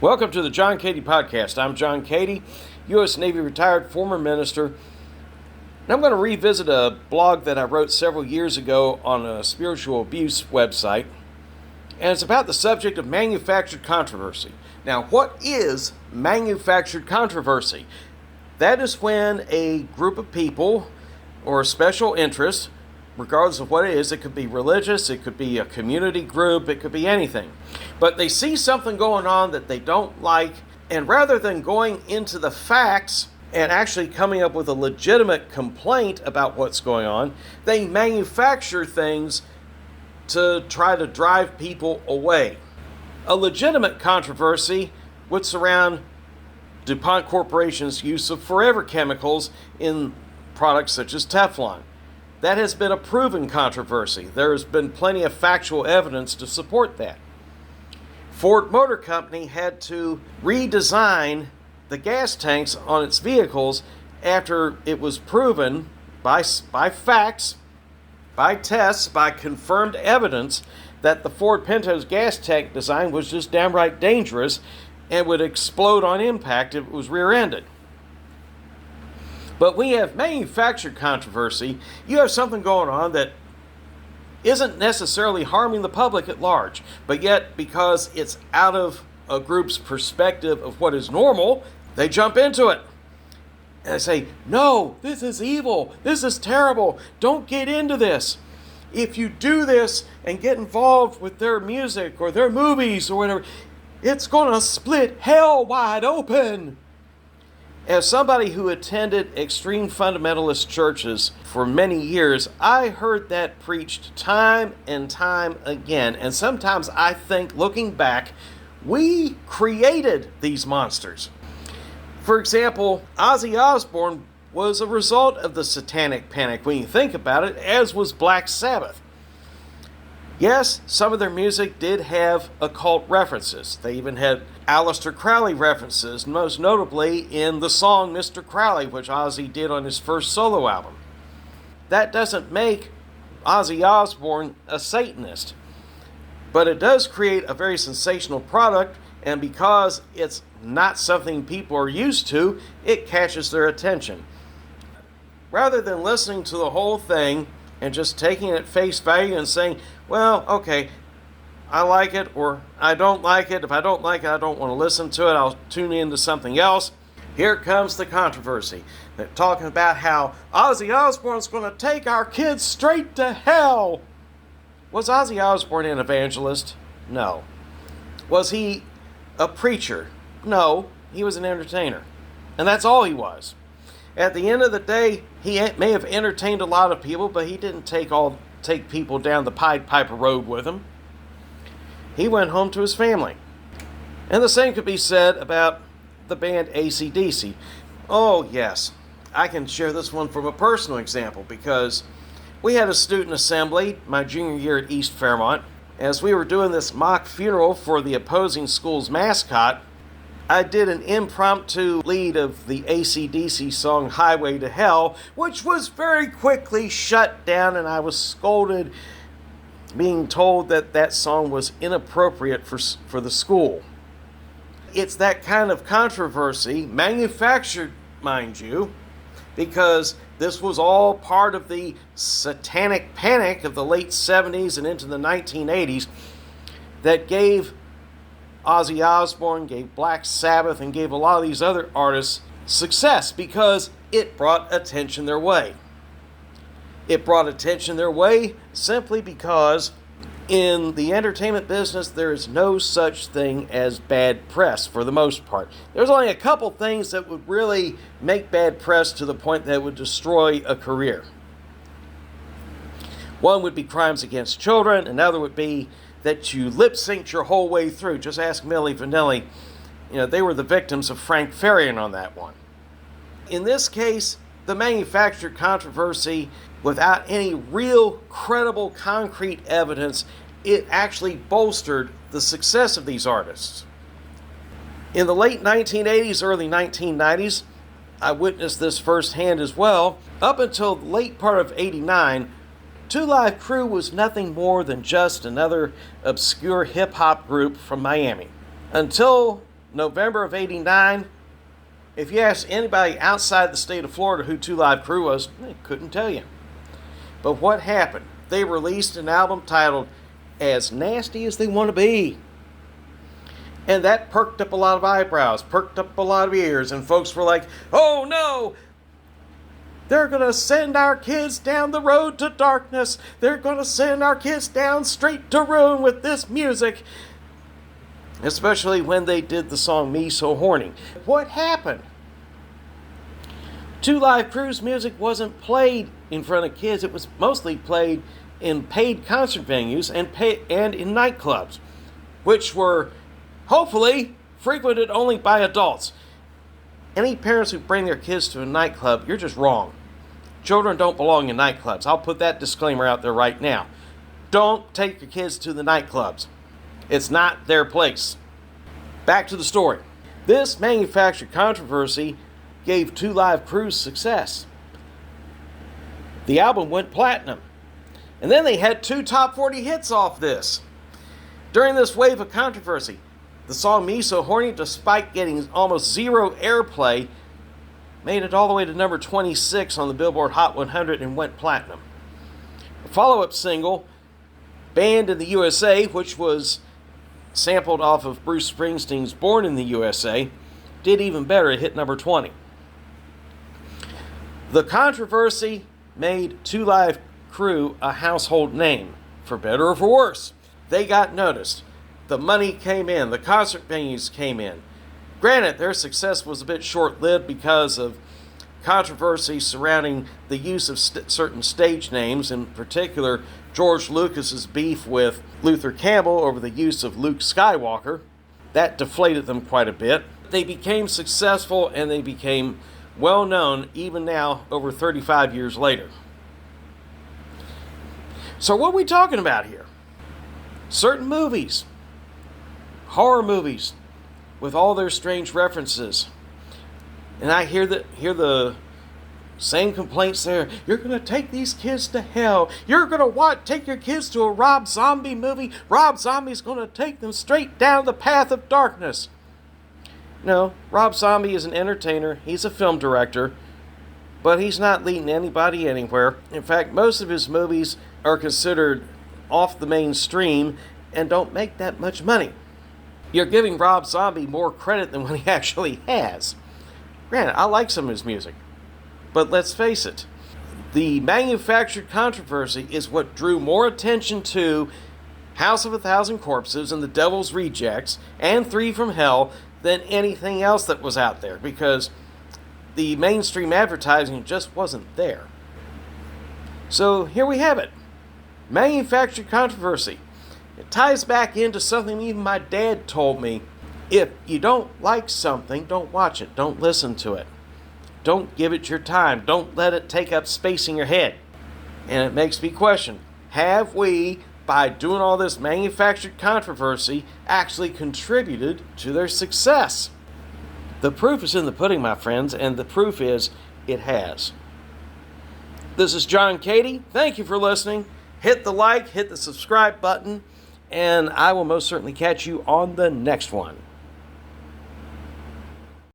Welcome to the John Cady Podcast. I'm John Cady, U.S. Navy retired former minister. And I'm going to revisit a blog that I wrote several years ago on a spiritual abuse website. And it's about the subject of manufactured controversy. Now, what is manufactured controversy? That is when a group of people or a special interest, regardless of what it is, it could be religious, it could be a community group, it could be anything. But they see something going on that they don't like, and rather than going into the facts and actually coming up with a legitimate complaint about what's going on, they manufacture things to try to drive people away. A legitimate controversy would surround DuPont Corporation's use of forever chemicals in products such as Teflon. That has been a proven controversy. There has been plenty of factual evidence to support that. Ford Motor Company had to redesign the gas tanks on its vehicles after it was proven by facts, by tests, by confirmed evidence that the Ford Pinto's gas tank design was just downright dangerous and would explode on impact if it was rear-ended. But we have manufactured controversy. You have something going on that isn't necessarily harming the public at large, but yet because it's out of a group's perspective of what is normal, they jump into it. And they say, no, this is evil. This is terrible. Don't get into this. If you do this and get involved with their music or their movies or whatever, it's going to split hell wide open. As somebody who attended extreme fundamentalist churches for many years, I heard that preached time and time again. And sometimes I think, looking back, we created these monsters. For example, Ozzy Osbourne was a result of the Satanic Panic, when you think about it, as was Black Sabbath. Yes, some of their music did have occult references. They even had Aleister Crowley references, most notably in the song Mr. Crowley, which Ozzy did on his first solo album. That doesn't make Ozzy Osbourne a Satanist, but it does create a very sensational product, and because it's not something people are used to, it catches their attention. Rather than listening to the whole thing and just taking it at face value and saying, well, okay, I like it or I don't like it. If I don't like it, I don't want to listen to it. I'll tune into something else. Here comes the controversy. They're talking about how Ozzy Osbourne's going to take our kids straight to hell. Was Ozzy Osbourne an evangelist? No. Was he a preacher? No. He was an entertainer. And that's all he was. At the end of the day, he may have entertained a lot of people, but he didn't take people down the Pied Piper road with him. He went home to his family. And the same could be said about the band AC/DC. Oh, yes. I can share this one from a personal example because we had a student assembly my junior year at East Fairmont. As we were doing this mock funeral for the opposing school's mascot, I did an impromptu lead of the AC/DC song Highway to Hell, which was very quickly shut down, and I was scolded, being told that that song was inappropriate for the school. It's that kind of controversy, manufactured, mind you, because this was all part of the Satanic Panic of the late 70s and into the 1980s that gave Ozzy Osbourne, gave Black Sabbath, and gave a lot of these other artists success because it brought attention their way. It brought attention their way simply because in the entertainment business, there is no such thing as bad press for the most part. There's only a couple things that would really make bad press to the point that it would destroy a career. One would be crimes against children, another would be that you lip-synced your whole way through. Just ask Milli Vanilli. They were the victims of Frank Farian on that one. In this case, the manufactured controversy, without any real, credible, concrete evidence, it actually bolstered the success of these artists. In the late 1980s, early 1990s, I witnessed this firsthand as well. Up until the late part of 89, Two Live Crew was nothing more than just another obscure hip-hop group from Miami. Until November of '89, if you ask anybody outside the state of Florida who Two Live Crew was, they couldn't tell you. But what happened? They released an album titled As Nasty as They Want to Be. And that perked up a lot of eyebrows, perked up a lot of ears, and folks were like, oh no! They're going to send our kids down the road to darkness. They're going to send our kids down straight to ruin with this music. Especially when they did the song Me So Horny. What happened? Two Live Crew's music wasn't played in front of kids. It was mostly played in paid concert venues and in nightclubs, which were hopefully frequented only by adults. Any parents who bring their kids to a nightclub, you're just wrong. Children don't belong in nightclubs. I'll put that disclaimer out there right now. Don't take your kids to the nightclubs. It's not their place. Back to the story. This manufactured controversy gave Two Live Crew success. The album went platinum. And then they had 2 top 40 hits off this. During this wave of controversy, the song Me So Horny, despite getting almost 0 airplay, made it all the way to number 26 on the Billboard Hot 100 and went platinum. A follow-up single, Banned in the USA, which was sampled off of Bruce Springsteen's Born in the USA, did even better. It hit number 20. The controversy made Two Live Crew a household name, for better or for worse. They got noticed. The money came in. The concert venues came in. Granted, their success was a bit short-lived because of controversy surrounding the use of certain stage names, in particular George Lucas's beef with Luther Campbell over the use of Luke Skywalker. That deflated them quite a bit. They became successful and they became well-known even now, over 35 years later. So what are we talking about here? Certain movies, horror movies, with all their strange references. And I hear the same complaints there. You're going to take these kids to hell. You're going to take your kids to a Rob Zombie movie. Rob Zombie's going to take them straight down the path of darkness. No, Rob Zombie is an entertainer. He's a film director. But he's not leading anybody anywhere. In fact, most of his movies are considered off the mainstream and don't make that much money. You're giving Rob Zombie more credit than what he actually has. Granted, I like some of his music. But let's face it, the manufactured controversy is what drew more attention to House of a Thousand Corpses and The Devil's Rejects and Three from Hell than anything else that was out there, because the mainstream advertising just wasn't there. So here we have it. Manufactured controversy. It ties back into something even my dad told me. If you don't like something, don't watch it. Don't listen to it. Don't give it your time. Don't let it take up space in your head. And it makes me question, have we, by doing all this manufactured controversy, actually contributed to their success? The proof is in the pudding, my friends, and the proof is it has. This is John Cady. Thank you for listening. Hit the like, hit the subscribe button, and I will most certainly catch you on the next one.